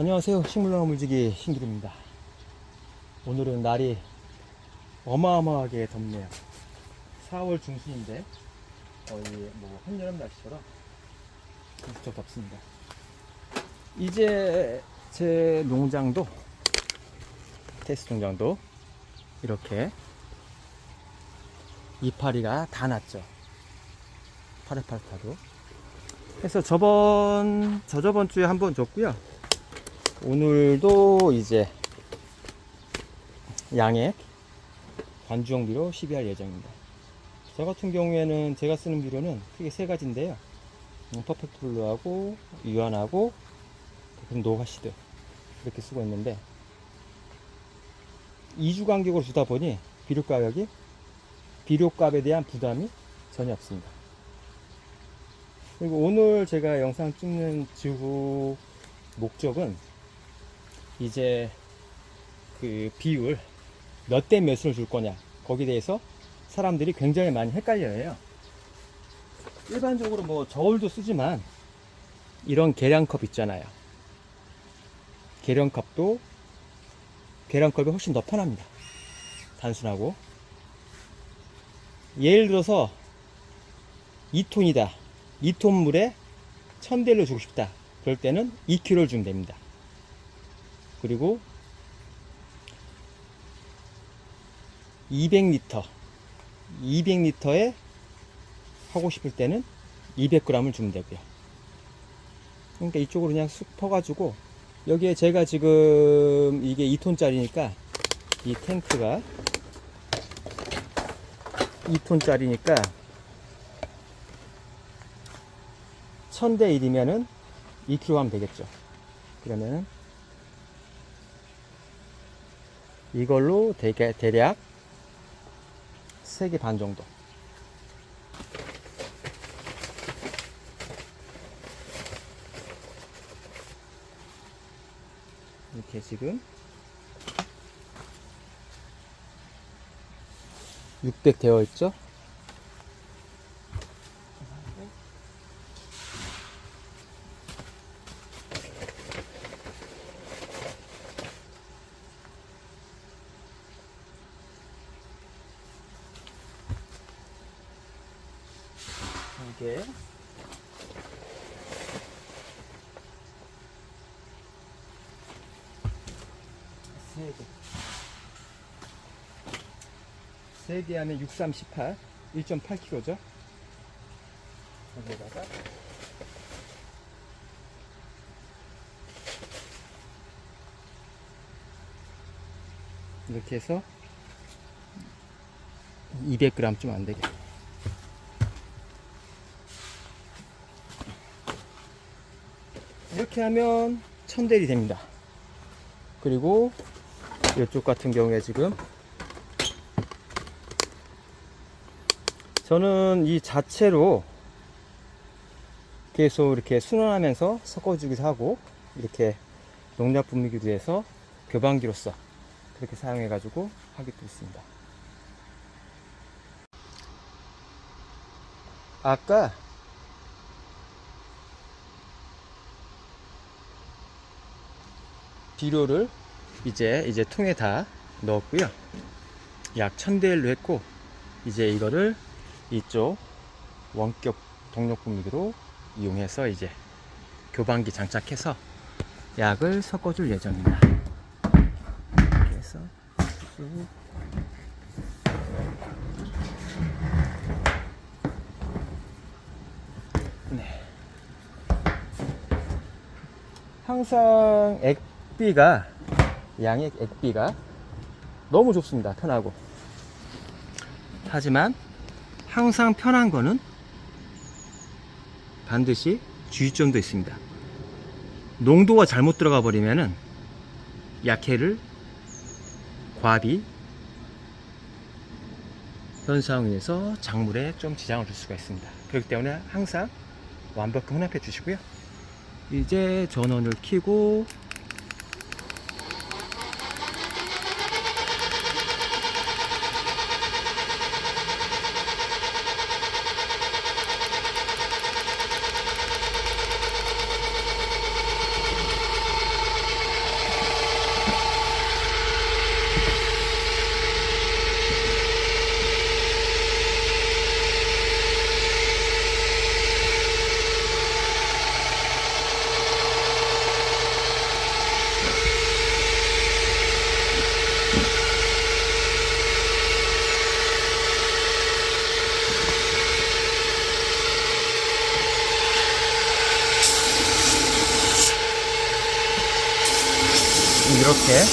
안녕하세요. 식물나무 물지기 신길입니다. 오늘은 날이 어마어마하게 덥네요. 4월 중순인데 거의 뭐 한여름 날씨처럼 무척 덥습니다. 이제 제 농장도 테스트 농장도 이렇게 이파리가 다 났죠. 파릇파릇하고. 그래서 저저번 주에 한번 줬고요. 오늘도 이제 양액 관주용 비료 시비할 예정입니다. 저 같은 경우에는 제가 쓰는 비료는 크게 세 가지인데요. 퍼펙트 블루하고 유한하고 노가시드 이렇게 쓰고 있는데 2주 간격으로 주다 보니 비료값에 대한 부담이 전혀 없습니다. 그리고 오늘 제가 영상 찍는 주 목적은 이제 그 비율 몇 대 몇을 줄 거냐 거기에 대해서 사람들이 굉장히 많이 헷갈려요. 일반적으로 뭐 저울도 쓰지만 이런 계량컵 있잖아요. 계량컵이 훨씬 더 편합니다. 단순하고. 예를 들어서 2톤이다. 2톤 물에 1000대를 주고 싶다. 그럴 때는 2kg를 주면 됩니다. 그리고 200리터에 하고 싶을 때는 200g을 주면 되고요. 그러니까 이쪽으로 그냥 쑥 퍼가지고 여기에 제가 지금 이게 2톤짜리니까 이 탱크가 2톤짜리니까 1000대 1이면은 2kg 하면 되겠죠. 그러면은 이걸로 대략 3개 반 정도. 이렇게 지금 600 되어 있죠. 이게 세 개 하면 6, 3, 18 1.8kg죠. 여기다가 이렇게 해서 200g 좀 안 되게. 이렇게 하면 1000델이 됩니다. 그리고 이쪽 같은 경우에 지금 저는 이 자체로 계속 이렇게 순환하면서 섞어주기도 하고 이렇게 농약 분무기도 해서 교반기로서 그렇게 사용해 가지고 하기도 있습니다. 아까 비료를 이제 통에 다 넣었고요. 약 1000대1로 했고 이제 이거를 이쪽 원격 동력 분무기로 이용해서 이제 교반기 장착해서 약을 섞어줄 예정입니다. 이렇게 해서 쭉 네. 항상 양의 액비가 너무 좋습니다. 편하고. 하지만 항상 편한 거는 반드시 주의점도 있습니다. 농도가 잘못 들어가 버리면은 약해를 과비 현상에 의해서 작물에 좀 지장을 줄 수가 있습니다. 그렇기 때문에 항상 완벽히 혼합해 주시고요. 이제 전원을 켜고 이렇게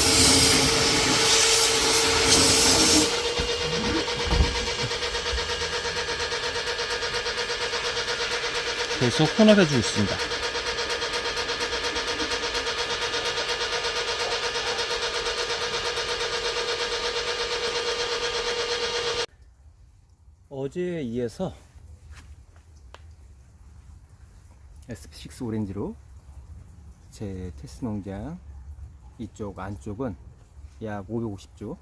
계속 혼합해주고 있습니다. 어제에 이어서 SP6 오렌지로 제 테스트 농장 이쪽 안쪽은 약 550조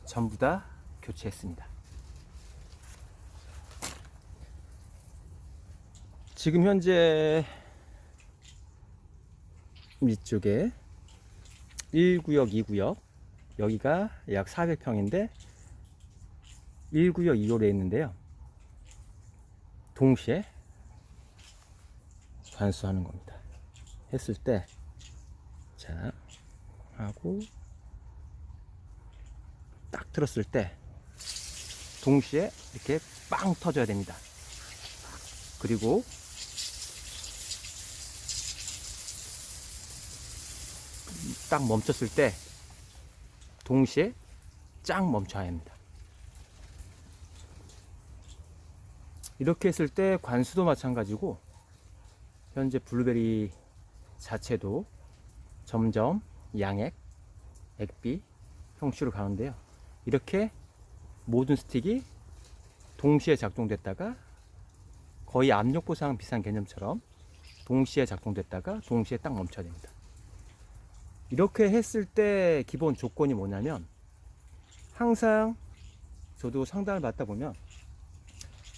전부 다 교체했습니다. 지금 현재 이쪽에 1구역, 2구역 여기가 약 400평인데 1구역 2호로 있는데요. 동시에 관수하는 겁니다. 했을 때 자 하고 딱 들었을 때 동시에 이렇게 빵 터져야 됩니다. 그리고 딱 멈췄을 때 동시에 쫙 멈춰야 합니다. 이렇게 했을 때 관수도 마찬가지고 현재 블루베리 자체도 점점 양액, 액비 형식으로 가는데요. 이렇게 모든 스틱이 동시에 작동됐다가 거의 압력 보상 비슷한 개념처럼 동시에 작동됐다가 동시에 딱 멈춰야 됩니다. 이렇게 했을 때 기본 조건이 뭐냐면 항상 저도 상담을 받다 보면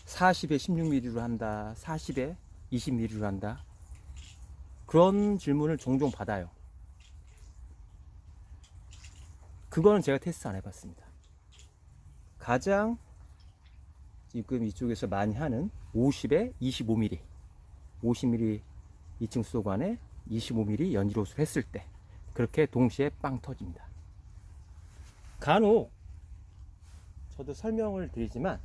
40에 16mm로 한다, 40에 20mm로 한다, 그런 질문을 종종 받아요. 그거는 제가 테스트 안 해봤습니다. 가장 지금 이쪽에서 많이 하는 50에 25mm, 50mm 2층 수도관에 25mm 연질호수를 했을 때 그렇게 동시에 빵 터집니다. 간혹 저도 설명을 드리지만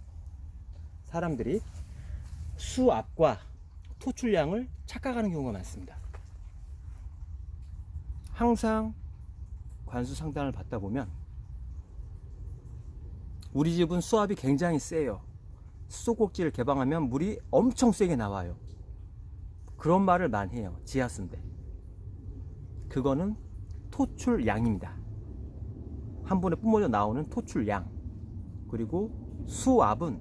사람들이 수압과 토출량을 착각하는 경우가 많습니다. 항상 관수 상담을 받다 보면 우리 집은 수압이 굉장히 세요. 수도꼭지를 개방하면 물이 엄청 세게 나와요. 그런 말을 많이 해요. 지하수인데. 그거는 토출량입니다. 한 번에 뿜어져 나오는 토출량. 그리고 수압은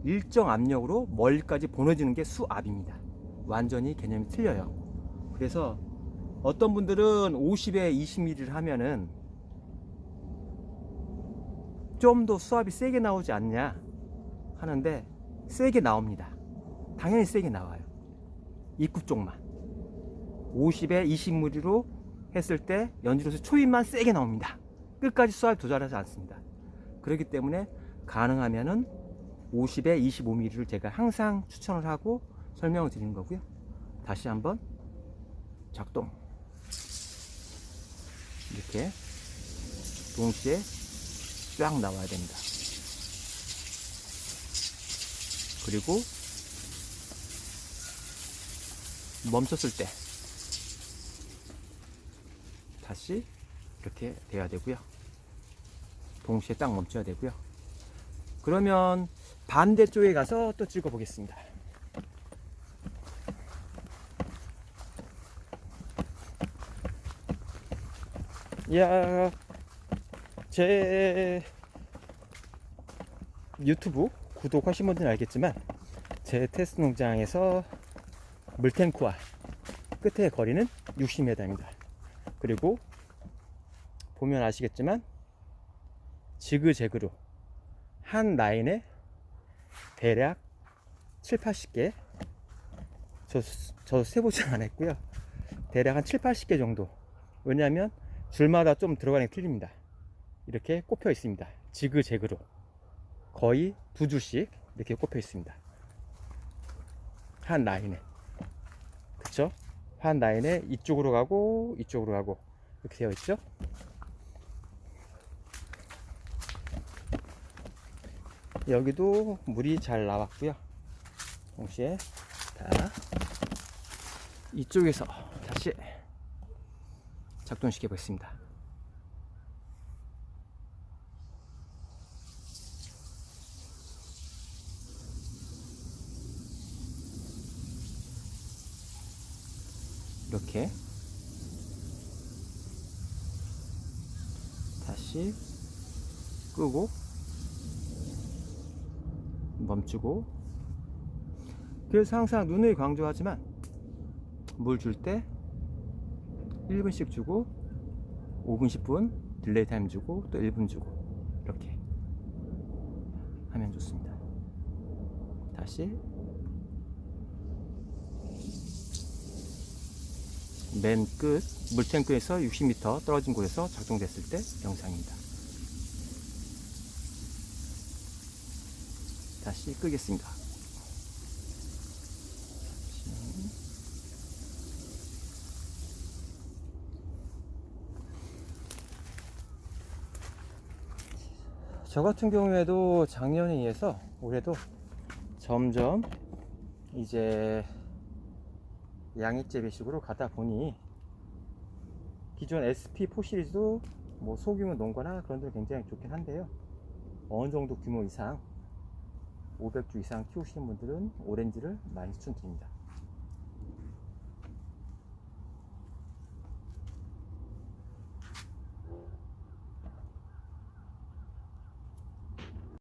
일정 압력으로 멀리까지 보내지는 게 수압입니다. 완전히 개념이 틀려요. 그래서 어떤 분들은 50에 20mm를 하면은 좀 더 수압이 세게 나오지 않냐 하는데 세게 나옵니다. 당연히 세게 나와요. 입구 쪽만 50에 20mm로 했을 때 연질호수 초입만 세게 나옵니다. 끝까지 수압이 도달하지 않습니다. 그렇기 때문에 가능하면은 50에 25mm를 제가 항상 추천을 하고 설명을 드리는 거고요. 다시 한번 작동. 이렇게 동시에 쫙 나와야 됩니다. 그리고 멈췄을 때 다시 이렇게 돼야 되고요. 동시에 딱 멈춰야 되고요. 그러면 반대쪽에 가서 또 찍어 보겠습니다. 야, 제 유튜브 구독하신 분들은 알겠지만 제 테스트 농장에서 물탱크와 끝의 거리는 60m입니다. 그리고 보면 아시겠지만 지그재그로 한 라인에 대략 7, 80개, 저 세보지 안 했고요. 대략 한 7, 80개 정도. 왜냐하면 줄마다 좀 들어가는 게 틀립니다. 이렇게 꼽혀 있습니다. 지그재그로 거의 두 줄씩 이렇게 꼽혀 있습니다. 한 라인에, 그쵸? 한 라인에 이쪽으로 가고 이쪽으로 가고 이렇게 되어 있죠. 여기도 물이 잘 나왔고요. 동시에 자, 이쪽에서 다시 작동시켜 보겠습니다. 이렇게 다시 끄고 멈추고. 그래서 항상 누누이 강조하지만 물 줄 때 1분씩 주고 5분 10분 딜레이 타임 주고 또 1분 주고 이렇게 하면 좋습니다. 다시 맨 끝 물탱크에서 60m 떨어진 곳에서 작동됐을 때 영상입니다. 다시 끄겠습니다. 저 같은 경우에도 작년에 이어서 올해도 점점 이제 양액 재배식으로 가다 보니 기존 SP4 시리즈도 뭐 소규모 농가나 그런 데는 굉장히 좋긴 한데요. 어느 정도 규모 이상 500주 이상 키우시는 분들은 오렌지를 많이 추천드립니다.